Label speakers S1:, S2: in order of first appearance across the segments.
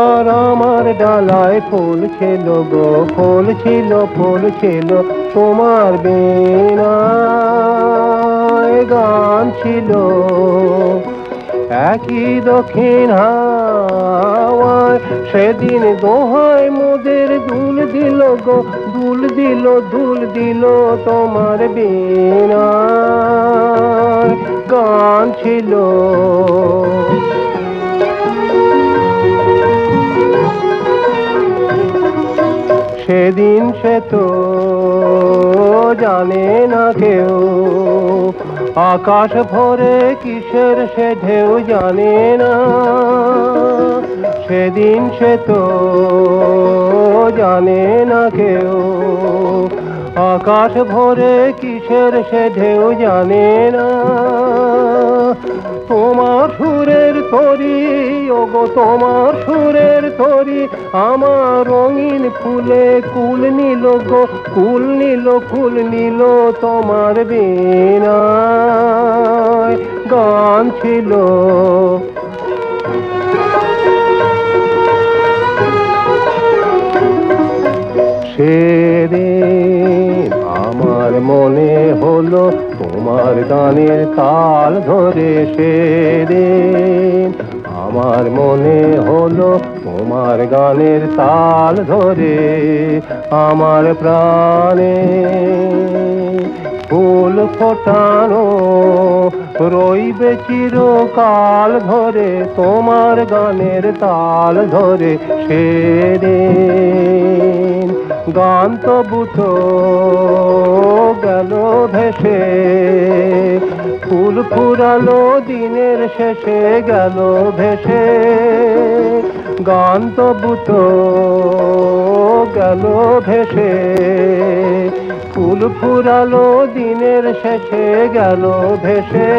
S1: আর আমার ডালায় ফুল ছিল গো, ফুল ছিল, ফুল ছিল, তোমার বীণায় গান ছিল। একই দক্ষিণ হাওয়ায় সেদিন দোহায় মোদের দুল দিল গো, দুল দিল, দুল দিল, তোমার বীণায় গান ছিল। সেদিন সে তো জানে না কেউ, আকাশ ভরে কিসের সে ঢেউ জানে না। সেদিন সে তো জানে না কেউ, আকাশ ভরে কিসের সে ঢেউ জানে না। তোমার সুরের তরি ওগো, তোমার সুরের তরি আমার রঙিন ফুলে কুল নিল গো, কুল নিল, কুল নিল, তোমার বীণায় গান ছিল। সেদিন আমার মনে হলো তোমার গানের তাল ধরে, সেদিন আমার মনে হলো তোমার গানের তাল ধরে, আমার প্রাণে ফুল ফোটানো রইবে চিরকাল ধরে, তোমার গানের তাল ধরে। সেদিন গান তবু তো গেল ভেসে, ফুল ফুরালো দিনের শেষে গেল ভেসে। গান তবু তো গেল ভেসে, ফুল ফুরালো দিনের শেষে গেল ভেসে।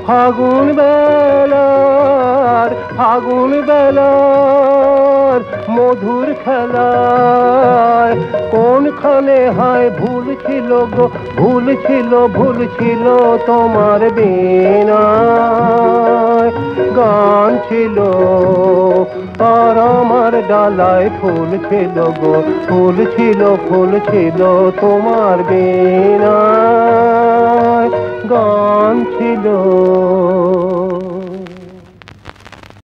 S1: ফাগুন বেলার, ফাগুন বেলার মধুর খেলায় কোনখানে হয় ভুল ছিল গো, ভুল ছিল, ভুল ছিল, তোমার বীণায় গান ছিল। আর আমার ডালায় ফুল ছিল গো, ফুল ছিল, ফুল ছিল, তোমার বীণায় গান ছিল।